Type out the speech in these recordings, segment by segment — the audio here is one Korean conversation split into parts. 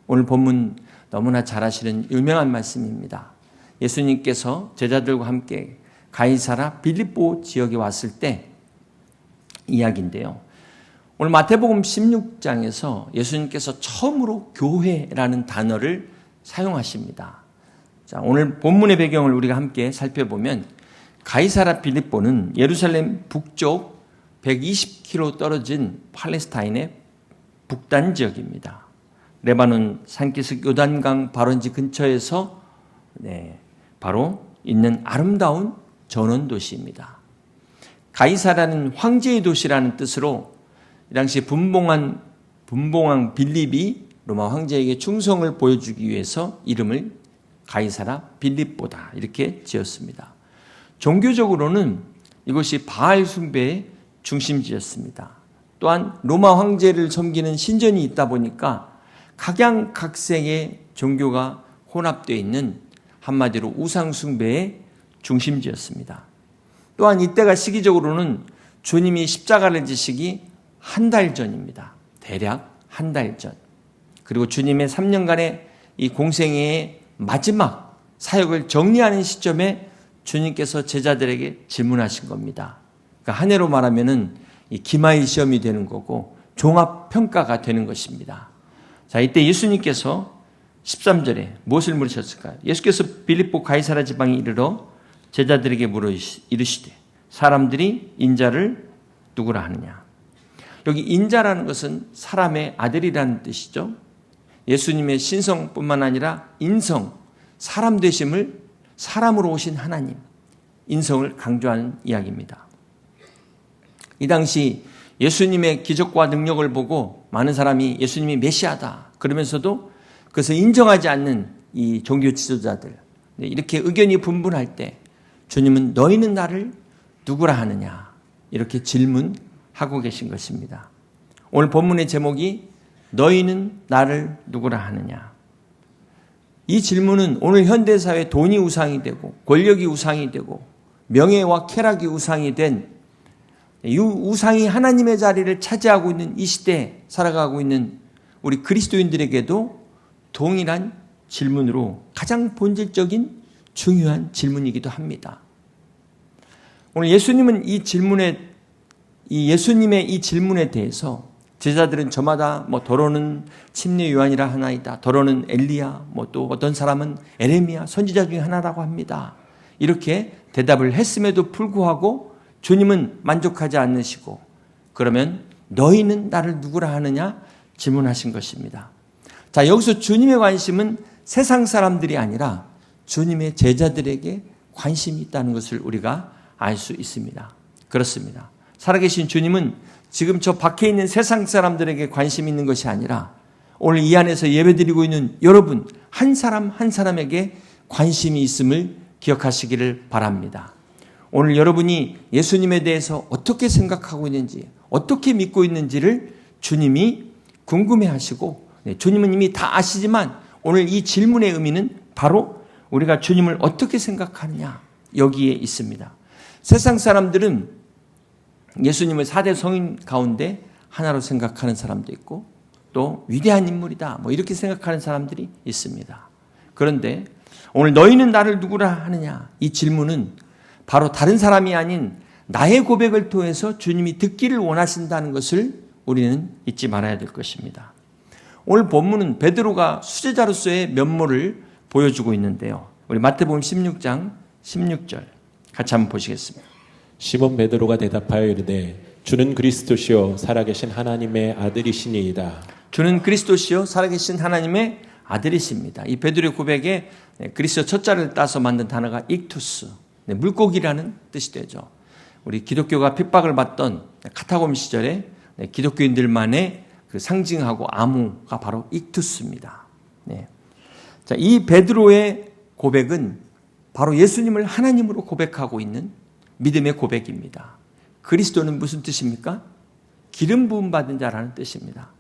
오늘 본문 너무나 잘 아시는 유명한 말씀입니다. 예수님께서 제자들과 함께 가이사라 빌립보 지역에 왔을 때 이야기인데요. 오늘 마태복음 16장에서 예수님께서 처음으로 교회라는 단어를 사용하십니다. 자, 오늘 본문의 배경을 우리가 함께 살펴보면 가이사라 빌립보는 예루살렘 북쪽 120km 떨어진 팔레스타인의 북단 지역입니다. 레바논 산기슭 요단강 발원지 근처에서 바로 있는 아름다운 전원 도시입니다. 가이사라는 황제의 도시라는 뜻으로 이 당시 분봉왕 빌립이 로마 황제에게 충성을 보여주기 위해서 이름을 가이사라 빌립보다 이렇게 지었습니다. 종교적으로는 이것이 바알 숭배의 중심지였습니다. 또한 로마 황제를 섬기는 신전이 있다 보니까 각양각색의 종교가 혼합되어 있는 한마디로 우상 숭배의 중심지였습니다. 또한 이때가 시기적으로는 주님이 십자가를 지시기 한 달 전입니다. 대략 한 달 전. 그리고 주님의 3년간의 이 공생애의 마지막 사역을 정리하는 시점에 주님께서 제자들에게 질문하신 겁니다. 그러니까 한 해로 말하면은 이 기마일 시험이 되는 거고 종합평가가 되는 것입니다. 자, 이때 예수님께서 13절에 무엇을 물으셨을까요? 예수께서 빌립보 가이사라 지방에 이르러 제자들에게 이르시되 사람들이 인자를 누구라 하느냐. 여기 인자라는 것은 사람의 아들이라는 뜻이죠. 예수님의 신성뿐만 아니라 인성, 사람 되심을 사람으로 오신 하나님, 인성을 강조하는 이야기입니다. 이 당시 예수님의 기적과 능력을 보고 많은 사람이 예수님이 메시아다 그러면서도 그것을 인정하지 않는 이 종교 지도자들, 이렇게 의견이 분분할 때 주님은 너희는 나를 누구라 하느냐 이렇게 질문하고 계신 것입니다. 오늘 본문의 제목이 너희는 나를 누구라 하느냐. 이 질문은 오늘 현대사회 돈이 우상이 되고 권력이 우상이 되고 명예와 쾌락이 우상이 된 이 우상이 하나님의 자리를 차지하고 있는 이 시대에 살아가고 있는 우리 그리스도인들에게도 동일한 질문으로 가장 본질적인 중요한 질문이기도 합니다. 오늘 예수님은 예수님의 이 질문에 대해서 제자들은 저마다 더러는 침례 요한이라 하나이다. 더러는 엘리야, 또 어떤 사람은 에레미야, 선지자 중에 하나라고 합니다. 이렇게 대답을 했음에도 불구하고 주님은 만족하지 않으시고 그러면 너희는 나를 누구라 하느냐 질문하신 것입니다. 자, 여기서 주님의 관심은 세상 사람들이 아니라 주님의 제자들에게 관심이 있다는 것을 우리가 알 수 있습니다. 그렇습니다. 살아계신 주님은 지금 저 밖에 있는 세상 사람들에게 관심이 있는 것이 아니라 오늘 이 안에서 예배드리고 있는 여러분 한 사람 한 사람에게 관심이 있음을 기억하시기를 바랍니다. 오늘 여러분이 예수님에 대해서 어떻게 생각하고 있는지 어떻게 믿고 있는지를 주님이 궁금해하시고 주님은 이미 다 아시지만 오늘 이 질문의 의미는 바로 우리가 주님을 어떻게 생각하느냐 여기에 있습니다. 세상 사람들은 예수님을 4대 성인 가운데 하나로 생각하는 사람도 있고 또 위대한 인물이다 이렇게 생각하는 사람들이 있습니다. 그런데 오늘 너희는 나를 누구라 하느냐 이 질문은 바로 다른 사람이 아닌 나의 고백을 통해서 주님이 듣기를 원하신다는 것을 우리는 잊지 말아야 될 것입니다. 오늘 본문은 베드로가 수제자로서의 면모를 보여주고 있는데요. 우리 마태복음 16장 16절 같이 한번 보시겠습니다. 시몬 베드로가 대답하여 이르되 주는 그리스도시요 살아계신 하나님의 아들이시니이다. 주는 그리스도시요 살아계신 하나님의 아들이십니다. 이 베드로의 고백에 그리스도 첫자를 따서 만든 단어가 익투스, 물고기라는 뜻이 되죠. 우리 기독교가 핍박을 받던 카타콤 시절에 기독교인들만의 그 상징하고 암호가 바로 익투스입니다. 자, 이 베드로의 고백은 바로 예수님을 하나님으로 고백하고 있는 믿음의 고백입니다. 그리스도는 무슨 뜻입니까? 기름 부음 받은 자라는 뜻입니다.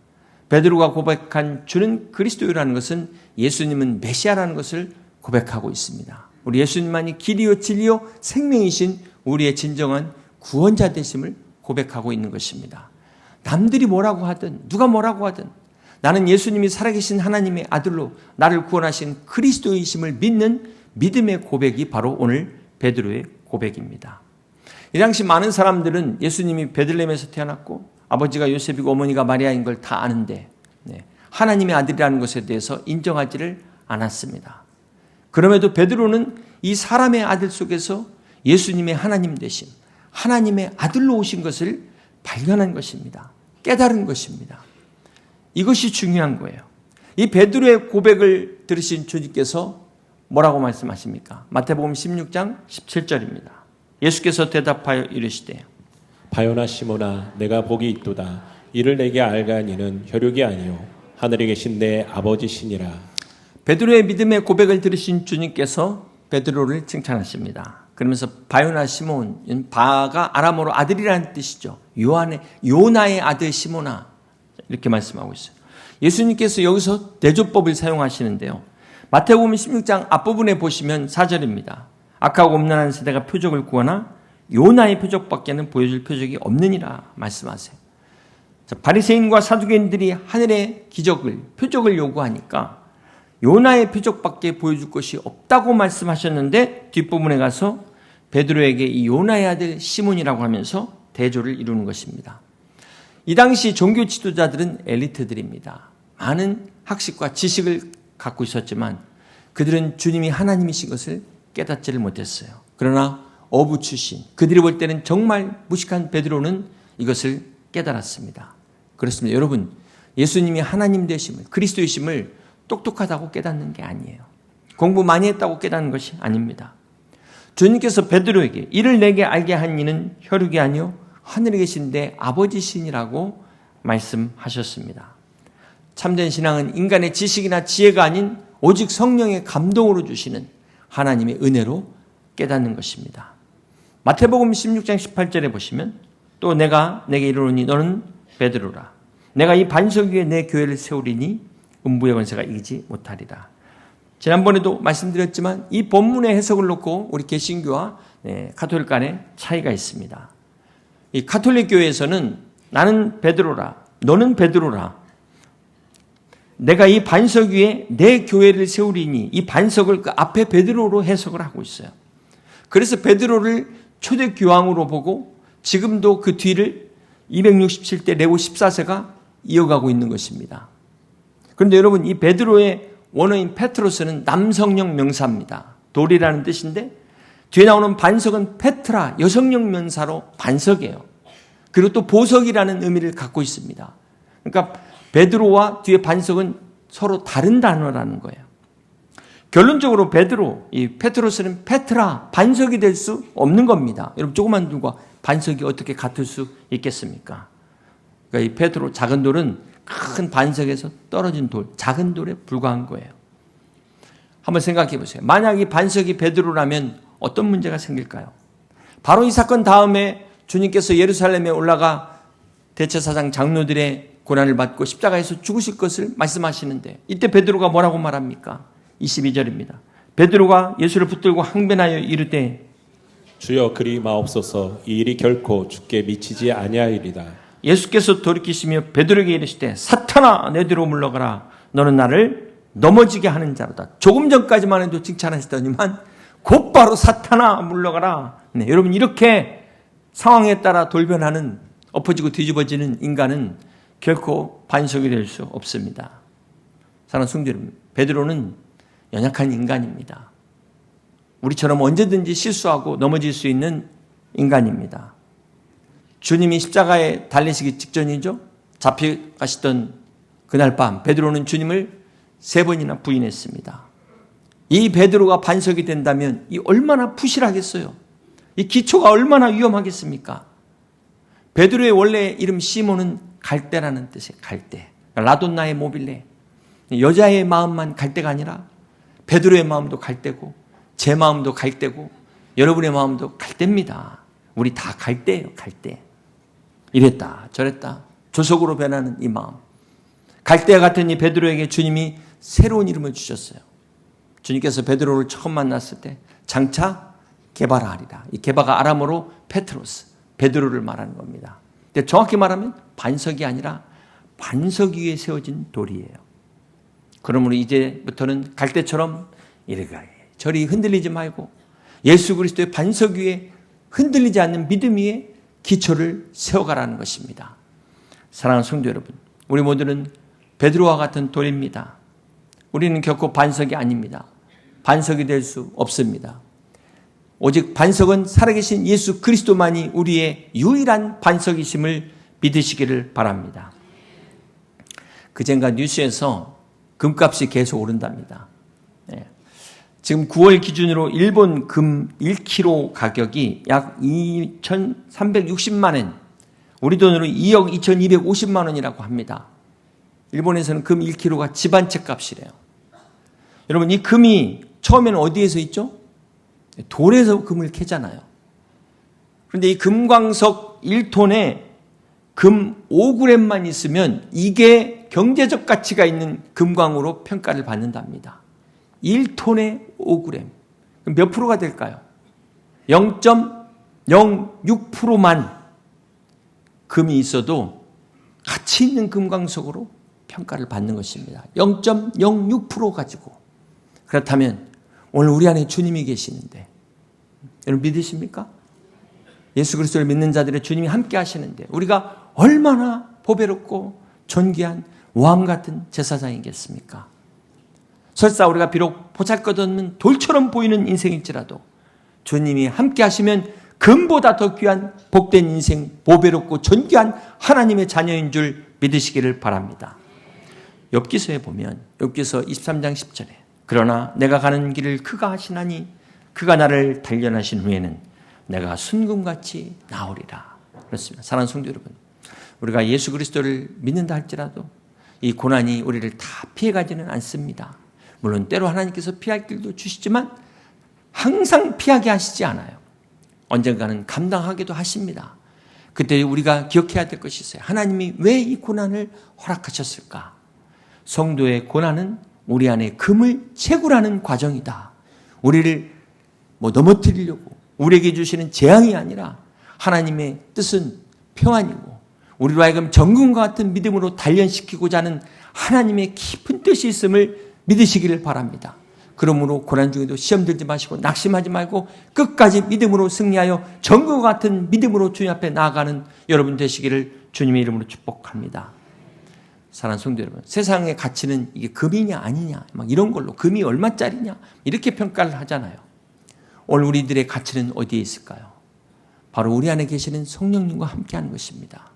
베드로가 고백한 주는 그리스도라는 것은 예수님은 메시아라는 것을 고백하고 있습니다. 우리 예수님만이 길이요 진리요 생명이신 우리의 진정한 구원자 되심을 고백하고 있는 것입니다. 남들이 뭐라고 하든 누가 뭐라고 하든 나는 예수님이 살아계신 하나님의 아들로 나를 구원하신 그리스도이심을 믿는 믿음의 고백이 바로 오늘 베드로의 고백입니다. 이 당시 많은 사람들은 예수님이 베들레헴에서 태어났고 아버지가 요셉이고 어머니가 마리아인 걸 다 아는데 하나님의 아들이라는 것에 대해서 인정하지를 않았습니다. 그럼에도 베드로는 이 사람의 아들 속에서 예수님의 하나님 되심, 하나님의 아들로 오신 것을 발견한 것입니다. 깨달은 것입니다. 이것이 중요한 거예요. 이 베드로의 고백을 들으신 주님께서 뭐라고 말씀하십니까? 마태복음 16장 17절입니다. 예수께서 대답하여 이르시되 바요나 시모나 내가 복이 있도다. 이를 내게 알가니는 혈육이 아니요 하늘에 계신 내 아버지시니라. 베드로의 믿음의 고백을 들으신 주님께서 베드로를 칭찬하십니다. 그러면서 바요나 시몬, 바가 아람어로 아들이라는 뜻이죠. 요나의 아들 시모나 이렇게 말씀하고 있어요. 예수님께서 여기서 대조법을 사용하시는데요. 마태복음 16장 앞부분에 보시면 4절입니다. 악하고 음란한 세대가 표적을 구하나 요나의 표적밖에는 보여줄 표적이 없느니라 말씀하세요. 바리새인과 사두개인들이 하늘의 기적을, 표적을 요구하니까 요나의 표적밖에 보여줄 것이 없다고 말씀하셨는데 뒷부분에 가서 베드로에게 이 요나의 아들 시몬이라고 하면서 대조를 이루는 것입니다. 이 당시 종교 지도자들은 엘리트들입니다. 많은 학식과 지식을 갖고 있었지만 그들은 주님이 하나님이신 것을 깨닫지를 못했어요. 그러나 어부 출신, 그들이 볼 때는 정말 무식한 베드로는 이것을 깨달았습니다. 그렇습니다. 여러분, 예수님이 하나님 되심을, 그리스도이심을 똑똑하다고 깨닫는 게 아니에요. 공부 많이 했다고 깨닫는 것이 아닙니다. 주님께서 베드로에게 이를 내게 알게 한 이는 혈육이 아니요 하늘에 계신 내 아버지시니라고 말씀하셨습니다. 참된 신앙은 인간의 지식이나 지혜가 아닌 오직 성령의 감동으로 주시는 하나님의 은혜로 깨닫는 것입니다. 마태복음 16장 18절에 보시면 또 내가 내게 이르노니 너는 베드로라. 내가 이 반석 위에 내 교회를 세우리니 음부의 권세가 이기지 못하리라. 지난번에도 말씀드렸지만 이 본문의 해석을 놓고 우리 개신교와 가톨릭 간에 차이가 있습니다. 이 가톨릭 교회에서는 나는 베드로라, 너는 베드로라. 내가 이 반석 위에 내 교회를 세우리니 이 반석을 그 앞에 베드로로 해석을 하고 있어요. 그래서 베드로를 초대 교황으로 보고 지금도 그 뒤를 267대 레오 14세가 이어가고 있는 것입니다. 그런데 여러분 이 베드로의 원어인 페트로스는 남성형 명사입니다. 돌이라는 뜻인데 뒤에 나오는 반석은 페트라 여성형 명사로 반석이에요. 그리고 또 보석이라는 의미를 갖고 있습니다. 그러니까 베드로와 뒤에 반석은 서로 다른 단어라는 거예요. 결론적으로 베드로, 이 페트로스는 페트라, 반석이 될 수 없는 겁니다. 여러분 조그만 돌과 반석이 어떻게 같을 수 있겠습니까? 그러니까 이 페트로, 작은 돌은 큰 반석에서 떨어진 돌, 작은 돌에 불과한 거예요. 한번 생각해 보세요. 만약 이 반석이 베드로라면 어떤 문제가 생길까요? 바로 이 사건 다음에 주님께서 예루살렘에 올라가 대제사장 장로들의 고난을 받고 십자가에서 죽으실 것을 말씀하시는데 이때 베드로가 뭐라고 말합니까? 22절입니다. 베드로가 예수를 붙들고 항변하여 이르되 주여 그리 마옵소서 이 일이 결코 주께 미치지 아니하리이다. 예수께서 돌이키시며 베드로에게 이르시되 사탄아 내 뒤로 물러가라 너는 나를 넘어지게 하는 자로다. 조금 전까지만 해도 칭찬하시더니만 곧바로 사탄아 물러가라. 네, 여러분 이렇게 상황에 따라 돌변하는 엎어지고 뒤집어지는 인간은 결코 반석이 될 수 없습니다. 사랑하는 성도 여러분, 베드로는 연약한 인간입니다. 우리처럼 언제든지 실수하고 넘어질 수 있는 인간입니다. 주님이 십자가에 달리시기 직전이죠. 잡혀가시던 그날 밤 베드로는 주님을 3번이나 부인했습니다. 이 베드로가 반석이 된다면 이 얼마나 부실하겠어요. 이 기초가 얼마나 위험하겠습니까? 베드로의 원래 이름 시몬은 갈대라는 뜻이에요. 갈대. 라돈나의 모빌레. 여자의 마음만 갈대가 아니라 베드로의 마음도 갈대고 제 마음도 갈대고 여러분의 마음도 갈대입니다. 우리 다 갈대예요. 갈대. 이랬다 저랬다 조석으로 변하는 이 마음. 갈대와 같은 이 베드로에게 주님이 새로운 이름을 주셨어요. 주님께서 베드로를 처음 만났을 때 장차 게바라 하리라. 이 게바가 아람어로 페트로스, 베드로를 말하는 겁니다. 근데 정확히 말하면 반석이 아니라 반석 위에 세워진 돌이에요. 그러므로 이제부터는 갈대처럼 이리가 저리 흔들리지 말고 예수 그리스도의 반석 위에 흔들리지 않는 믿음 위에 기초를 세워가라는 것입니다. 사랑하는 성도 여러분, 우리 모두는 베드로와 같은 돌입니다. 우리는 결코 반석이 아닙니다. 반석이 될 수 없습니다. 오직 반석은 살아계신 예수 그리스도만이 우리의 유일한 반석이심을 믿으시기를 바랍니다. 그젠가 뉴스에서 금값이 계속 오른답니다. 지금 9월 기준으로 일본 금 1kg 가격이 약 2,360만 원, 우리 돈으로 2억 2,250만 원이라고 합니다. 일본에서는 금 1kg가 집 한 채 값이래요. 여러분, 이 금이 처음에는 어디에서 있죠? 돌에서 금을 캐잖아요. 그런데 이 금광석 1톤에 금 5g만 있으면 이게 경제적 가치가 있는 금광으로 평가를 받는답니다. 1톤에 5g. 그럼 몇 프로가 될까요? 0.06%만 금이 있어도 가치 있는 금광석으로 평가를 받는 것입니다. 0.06% 가지고. 그렇다면 오늘 우리 안에 주님이 계시는데 여러분 믿으십니까? 예수 그리스도를 믿는 자들의 주님이 함께 하시는데 우리가 얼마나 보배롭고 존귀한 왕 같은 제사장이겠습니까? 설사 우리가 비록 보잘것없는 돌처럼 보이는 인생일지라도 주님이 함께 하시면 금보다 더 귀한 복된 인생, 보배롭고 존귀한 하나님의 자녀인 줄 믿으시기를 바랍니다. 욥기서에 보면 욥기서 23장 10절에 그러나 내가 가는 길을 그가 하시나니 그가 나를 단련하신 후에는 내가 순금같이 나오리라. 그렇습니다. 사랑하는 성도 여러분, 우리가 예수 그리스도를 믿는다 할지라도 이 고난이 우리를 다 피해가지는 않습니다. 물론 때로 하나님께서 피할 길도 주시지만 항상 피하게 하시지 않아요. 언젠가는 감당하기도 하십니다. 그때 우리가 기억해야 될 것이 있어요. 하나님이 왜 이 고난을 허락하셨을까? 성도의 고난은 우리 안에 금을 채굴하는 과정이다. 우리를 넘어뜨리려고 우리에게 주시는 재앙이 아니라 하나님의 뜻은 평안이고 우리로 하여금 정금과 같은 믿음으로 단련시키고자 하는 하나님의 깊은 뜻이 있음을 믿으시기를 바랍니다. 그러므로 고난 중에도 시험 들지 마시고 낙심하지 말고 끝까지 믿음으로 승리하여 정금과 같은 믿음으로 주님 앞에 나아가는 여러분 되시기를 주님의 이름으로 축복합니다. 사랑하는 성도 여러분, 세상의 가치는 이게 금이냐 아니냐 막 이런 걸로 금이 얼마짜리냐 이렇게 평가를 하잖아요. 오늘 우리들의 가치는 어디에 있을까요? 바로 우리 안에 계시는 성령님과 함께하는 것입니다.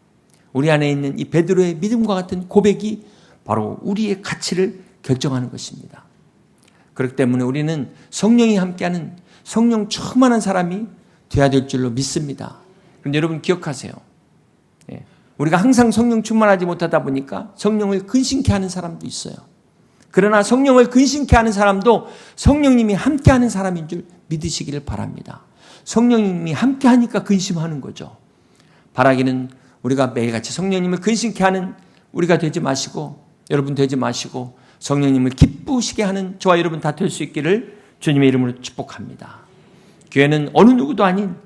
우리 안에 있는 이 베드로의 믿음과 같은 고백이 바로 우리의 가치를 결정하는 것입니다. 그렇기 때문에 우리는 성령이 함께하는 성령 충만한 사람이 되어야 될 줄로 믿습니다. 그런데 여러분 기억하세요. 우리가 항상 성령 충만하지 못하다 보니까 성령을 근심케 하는 사람도 있어요. 그러나 성령을 근심케 하는 사람도 성령님이 함께하는 사람인 줄 믿으시기를 바랍니다. 성령님이 함께하니까 근심하는 거죠. 바라기는 우리가 매일같이 성령님을 근심케 하는 우리가 되지 마시고 여러분 되지 마시고 성령님을 기쁘시게 하는 저와 여러분 다 될 수 있기를 주님의 이름으로 축복합니다. 교회는 어느 누구도 아닌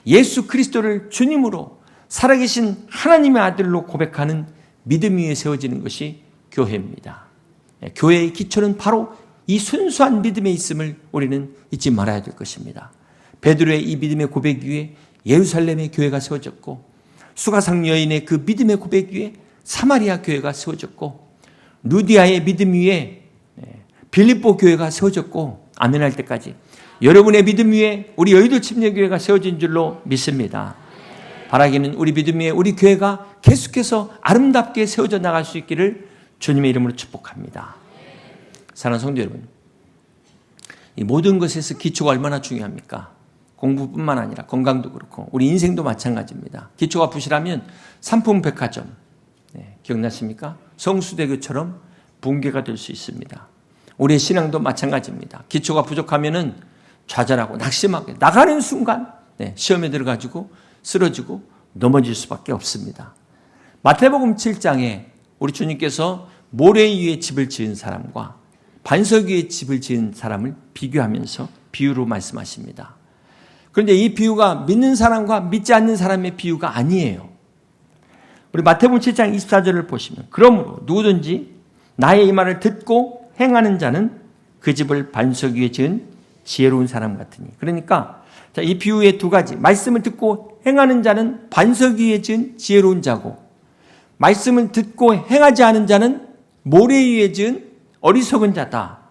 예수 그리스도를 주님으로 살아계신 하나님의 아들로 고백하는 믿음 위에 세워지는 것이 교회입니다. 교회의 기초는 바로 이 순수한 믿음에 있음을 우리는 잊지 말아야 될 것입니다. 베드로의 이 믿음의 고백 위에 예루살렘의 교회가 세워졌고 수가상 여인의 그 믿음의 고백 위에 사마리아 교회가 세워졌고 루디아의 믿음 위에 빌립보 교회가 세워졌고 아멘할 때까지 여러분의 믿음 위에 우리 여의도 침례교회가 세워진 줄로 믿습니다. 바라기는 우리 믿음 위에 우리 교회가 계속해서 아름답게 세워져 나갈 수 있기를 주님의 이름으로 축복합니다. 사랑하는 성도 여러분, 이 모든 것에서 기초가 얼마나 중요합니까? 공부뿐만 아니라 건강도 그렇고 우리 인생도 마찬가지입니다. 기초가 부실하면 삼풍백화점, 기억나십니까? 성수대교처럼 붕괴가 될 수 있습니다. 우리의 신앙도 마찬가지입니다. 기초가 부족하면은 좌절하고 낙심하게 나가는 순간 시험에 들어가지고 쓰러지고 넘어질 수밖에 없습니다. 마태복음 7장에 우리 주님께서 모래 위에 집을 지은 사람과 반석 위에 집을 지은 사람을 비교하면서 비유로 말씀하십니다. 그런데 이 비유가 믿는 사람과 믿지 않는 사람의 비유가 아니에요. 우리 마태복음 7장 24절을 보시면 그러므로 누구든지 나의 이 말을 듣고 행하는 자는 그 집을 반석 위에 지은 지혜로운 사람 같으니. 그러니까 이 비유의 두 가지, 말씀을 듣고 행하는 자는 반석 위에 지은 지혜로운 자고, 말씀을 듣고 행하지 않은 자는 모래 위에 지은 어리석은 자다.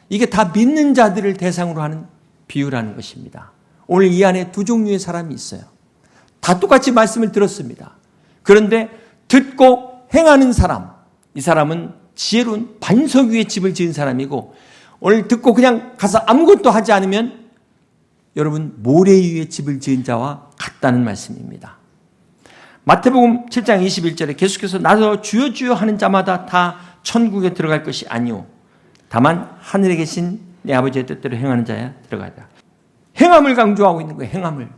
이게 다 믿는 자들을 대상으로 하는 비유라는 것입니다. 오늘 이 안에 두 종류의 사람이 있어요. 다 똑같이 말씀을 들었습니다. 그런데 듣고 행하는 사람, 이 사람은 지혜로운 반석 위에 집을 지은 사람이고, 오늘 듣고 그냥 가서 아무것도 하지 않으면 여러분 모래 위에 집을 지은 자와 같다는 말씀입니다. 마태복음 7장 21절에 계속해서 나도 주여 주여 하는 자마다 다 천국에 들어갈 것이 아니오. 다만 하늘에 계신 내 아버지의 뜻대로 행하는 자야 들어가다. 행함을 강조하고 있는 거예요. 행함을.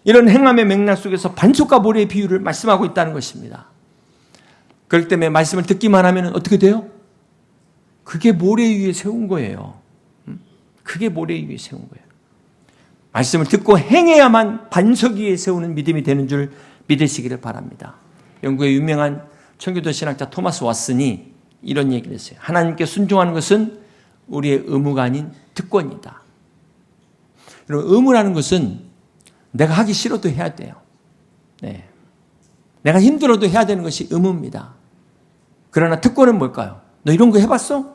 이런 행함의 맥락 속에서 반석과 모래의 비유를 말씀하고 있다는 것입니다. 그렇기 때문에 말씀을 듣기만 하면 어떻게 돼요? 그게 모래 위에 세운 거예요. 그게 모래 위에 세운 거예요. 말씀을 듣고 행해야만 반석 위에 세우는 믿음이 되는 줄 믿으시기를 바랍니다. 영국의 유명한 청교도 신학자 토마스 왓슨이 이런 얘기를 했어요. 하나님께 순종하는 것은 우리의 의무가 아닌 특권이다. 여러분, 의무라는 것은 내가 하기 싫어도 해야 돼요. 네. 내가 힘들어도 해야 되는 것이 의무입니다. 그러나 특권은 뭘까요? 너 이런 거 해봤어?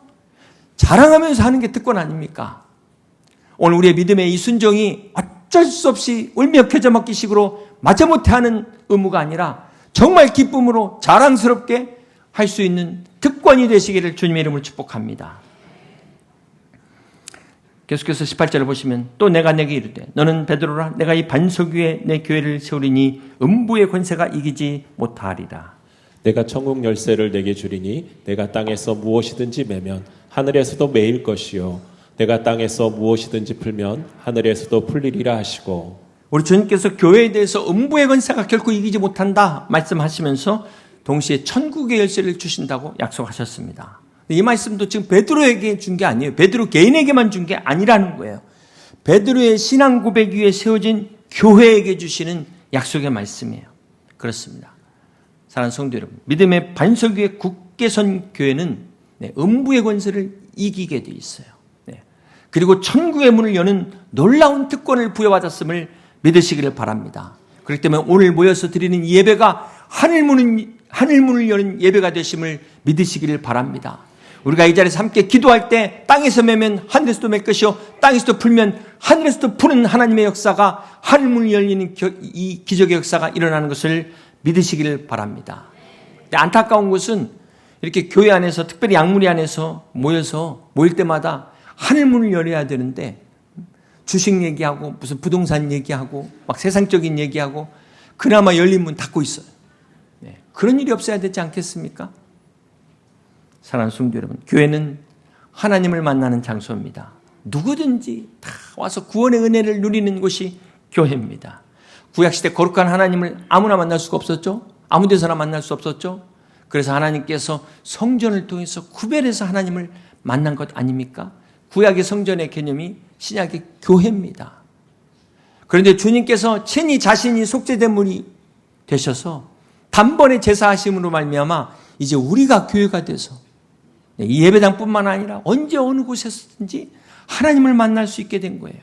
자랑하면서 하는 게 특권 아닙니까? 오늘 우리의 믿음의 이 순종이 어쩔 수 없이 울며 겨자 먹기 식으로 마지못해 하는 의무가 아니라 정말 기쁨으로 자랑스럽게 할 수 있는 특권이 되시기를 주님의 이름으로 축복합니다. 계속해서 18절을 보시면 또 내가 내게 이르되 너는 베드로라 내가 이 반석 위에 내 교회를 세우리니 음부의 권세가 이기지 못하리라. 내가 천국 열쇠를 내게 주리니 내가 땅에서 무엇이든지 매면 하늘에서도 매일 것이요 내가 땅에서 무엇이든지 풀면 하늘에서도 풀리리라 하시고. 우리 주님께서 교회에 대해서 음부의 권세가 결코 이기지 못한다 말씀하시면서 동시에 천국의 열쇠를 주신다고 약속하셨습니다. 이 말씀도 지금 베드로에게 준 게 아니에요. 베드로 개인에게만 준 게 아니라는 거예요. 베드로의 신앙 고백 위에 세워진 교회에게 주시는 약속의 말씀이에요. 그렇습니다. 사랑하는 성도 여러분, 믿음의 반석 위에 굳게 선 교회는 음부의 권세를 이기게 돼 있어요. 그리고 천국의 문을 여는 놀라운 특권을 부여받았음을 믿으시기를 바랍니다. 그렇기 때문에 오늘 모여서 드리는 예배가 하늘문을 여는 예배가 되심을 믿으시기를 바랍니다. 우리가 이 자리에서 함께 기도할 때 땅에서 매면 하늘에서도 맬 것이요 땅에서도 풀면 하늘에서도 푸는 하나님의 역사가 하늘문을 열리는 이 기적의 역사가 일어나는 것을 믿으시기를 바랍니다. 안타까운 것은 이렇게 교회 안에서 특별히 양무리 안에서 모일 때마다 하늘문을 열어야 되는데 주식 얘기하고 무슨 부동산 얘기하고 막 세상적인 얘기하고 그나마 열린 문 닫고 있어요. 그런 일이 없어야 되지 않겠습니까? 사랑하는 성도 여러분, 교회는 하나님을 만나는 장소입니다. 누구든지 다 와서 구원의 은혜를 누리는 곳이 교회입니다. 구약시대 거룩한 하나님을 아무나 만날 수가 없었죠. 아무 데서나 만날 수 없었죠. 그래서 하나님께서 성전을 통해서 구별해서 하나님을 만난 것 아닙니까? 구약의 성전의 개념이 신약의 교회입니다. 그런데 주님께서 친히 자신이 속죄된 분이 되셔서 단번에 제사하심으로 말미암아 이제 우리가 교회가 돼서 이 예배당뿐만 아니라 언제 어느 곳에서든지 하나님을 만날 수 있게 된 거예요.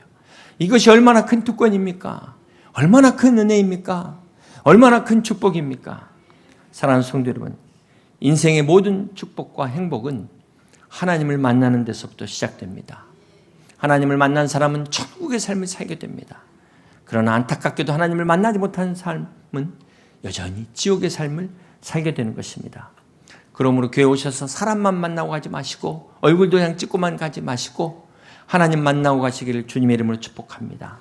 이것이 얼마나 큰 특권입니까? 얼마나 큰 은혜입니까? 얼마나 큰 축복입니까? 사랑하는 성도 여러분, 인생의 모든 축복과 행복은 하나님을 만나는 데서부터 시작됩니다. 하나님을 만난 사람은 천국의 삶을 살게 됩니다. 그러나 안타깝게도 하나님을 만나지 못하는 삶은 여전히 지옥의 삶을 살게 되는 것입니다. 그러므로 교회 오셔서 사람만 만나고 가지 마시고 얼굴도 그냥 찍고만 가지 마시고 하나님 만나고 가시기를 주님의 이름으로 축복합니다.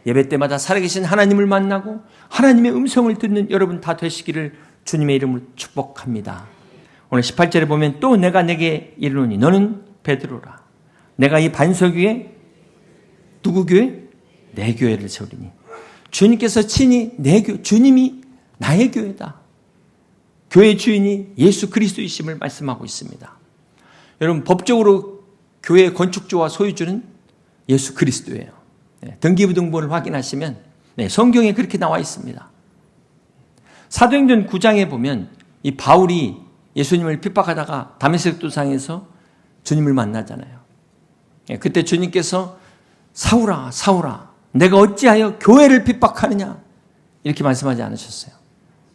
예배 때마다 살아계신 하나님을 만나고 하나님의 음성을 듣는 여러분 다 되시기를 주님의 이름으로 축복합니다. 오늘 18절에 보면 또 내가 내게 이르노니 너는 베드로라. 내가 이 반석 위에 누구 교회? 내 교회를 세우리니. 주님께서 친히 주님이 나의 교회다. 교회 주인이 예수 그리스도이심을 말씀하고 있습니다. 여러분, 법적으로 교회의 건축주와 소유주는 예수 그리스도예요. 등기부등본을 확인하시면 성경에 그렇게 나와 있습니다. 사도행전 9장에 보면 이 바울이 예수님을 핍박하다가 다메섹 도상에서 주님을 만나잖아요. 그때 주님께서 사울아, 사울아, 내가 어찌하여 교회를 핍박하느냐? 이렇게 말씀하지 않으셨어요.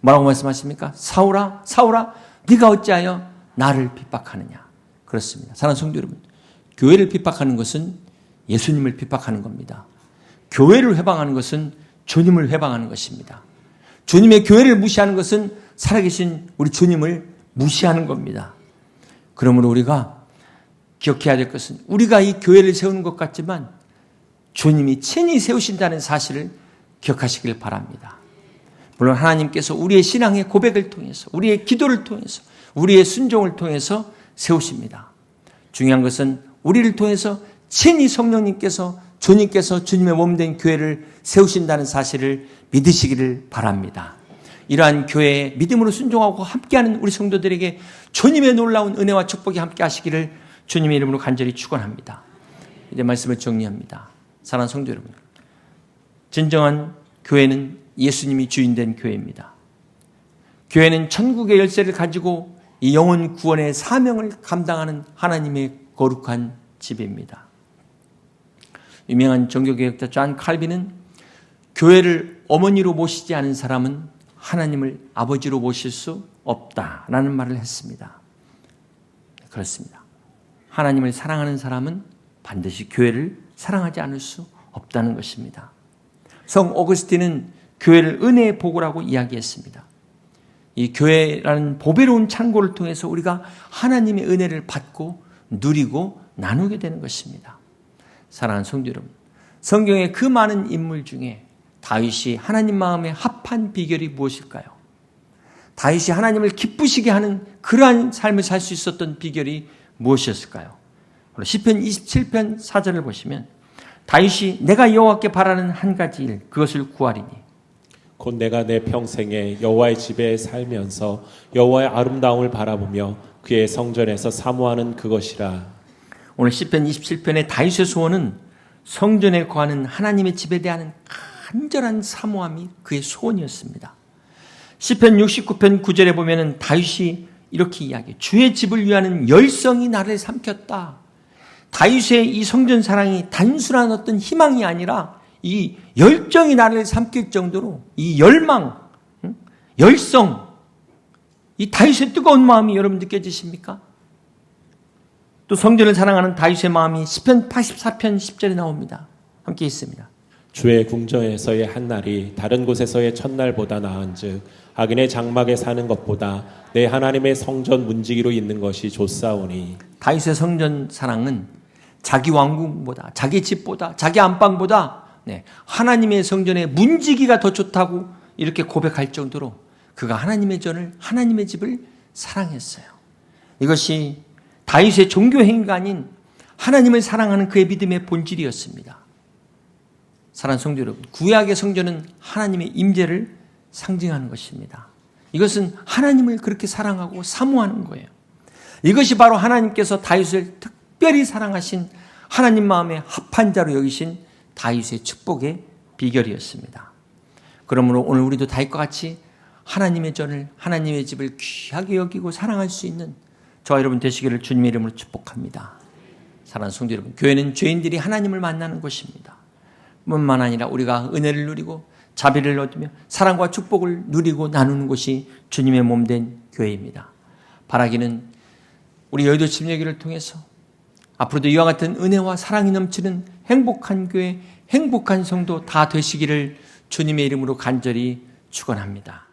뭐라고 말씀하십니까? 사울아, 사울아, 네가 어찌하여 나를 핍박하느냐? 그렇습니다. 사랑하는 성도 여러분, 교회를 핍박하는 것은 예수님을 핍박하는 겁니다. 교회를 회방하는 것은 주님을 회방하는 것입니다. 주님의 교회를 무시하는 것은 살아계신 우리 주님을 무시하는 겁니다. 그러므로 우리가 기억해야 될 것은 우리가 이 교회를 세우는 것 같지만 주님이 친히 세우신다는 사실을 기억하시길 바랍니다. 물론 하나님께서 우리의 신앙의 고백을 통해서, 우리의 기도를 통해서, 우리의 순종을 통해서 세우십니다. 중요한 것은 우리를 통해서 친히 성령님께서, 주님께서 주님의 몸된 교회를 세우신다는 사실을 믿으시기를 바랍니다. 이러한 교회에 믿음으로 순종하고 함께하는 우리 성도들에게 주님의 놀라운 은혜와 축복이 함께 하시기를 주님의 이름으로 간절히 축원합니다. 이제 말씀을 정리합니다. 사랑하는 성도 여러분, 진정한 교회는 예수님이 주인된 교회입니다. 교회는 천국의 열쇠를 가지고 이 영혼 구원의 사명을 감당하는 하나님의 거룩한 집입니다. 유명한 종교개혁자 존 칼빈은 교회를 어머니로 모시지 않은 사람은 하나님을 아버지로 모실 수 없다라는 말을 했습니다. 그렇습니다. 하나님을 사랑하는 사람은 반드시 교회를 사랑하지 않을 수 없다는 것입니다. 성 오거스틴은 교회를 은혜의 보고라고 이야기했습니다. 이 교회라는 보배로운 창고를 통해서 우리가 하나님의 은혜를 받고 누리고 나누게 되는 것입니다. 사랑하는 성도 여러분, 성경의 그 많은 인물 중에 다윗이 하나님 마음에 합한 비결이 무엇일까요? 다윗이 하나님을 기쁘시게 하는 그러한 삶을 살 수 있었던 비결이 무엇이었을까요? 시편 27편 4절을 보시면 다윗이 내가 여호와께 바라는 한 가지 일, 그것을 구하리니 곧 내가 내 평생에 여호와의 집에 살면서 여호와의 아름다움을 바라보며 그의 성전에서 사모하는 그것이라. 오늘 시편 27편의 다윗의 소원은 성전에 거하는 하나님의 집에 대한 간절한 사모함이 그의 소원이었습니다. 시편 69편 9절에 보면 다윗이 이렇게 이야기해요. 주의 집을 위하는 열성이 나를 삼켰다. 다윗의 이 성전 사랑이 단순한 어떤 희망이 아니라 이 열정이 나를 삼킬 정도로 이 열망, 열성, 이 다윗의 뜨거운 마음이 여러분 느껴지십니까? 또 성전을 사랑하는 다윗의 마음이 시편 84편 10절에 나옵니다. 함께 있습니다. 주의 궁정에서의 한 날이 다른 곳에서의 첫날보다 나은즉 악인의 장막에 사는 것보다 내 하나님의 성전 문지기로 있는 것이 좋사오니. 다윗의 성전 사랑은 자기 왕궁보다, 자기 집보다, 자기 안방보다 하나님의 성전의 문지기가 더 좋다고 이렇게 고백할 정도로 그가 하나님의 전을, 하나님의 집을 사랑했어요. 이것이 다윗의 종교 행위가 아닌 하나님을 사랑하는 그의 믿음의 본질이었습니다. 사랑하는 성도 여러분, 구약의 성전은 하나님의 임재를 상징하는 것입니다. 이것은 하나님을 그렇게 사랑하고 사모하는 거예요. 이것이 바로 하나님께서 다윗을 특별히 사랑하신 하나님 마음에 합한 자로 여기신 다윗의 축복의 비결이었습니다. 그러므로 오늘 우리도 다윗과 같이 하나님의 전을, 하나님의 집을 귀하게 여기고 사랑할 수 있는 저와 여러분 되시기를 주님의 이름으로 축복합니다. 사랑하는 성도 여러분, 교회는 죄인들이 하나님을 만나는 곳입니다. 뿐만 아니라 우리가 은혜를 누리고 자비를 얻으며 사랑과 축복을 누리고 나누는 곳이 주님의 몸된 교회입니다. 바라기는 우리 여의도 침례교를 통해서 앞으로도 이와 같은 은혜와 사랑이 넘치는 행복한 교회, 행복한 성도 다 되시기를 주님의 이름으로 간절히 축원합니다.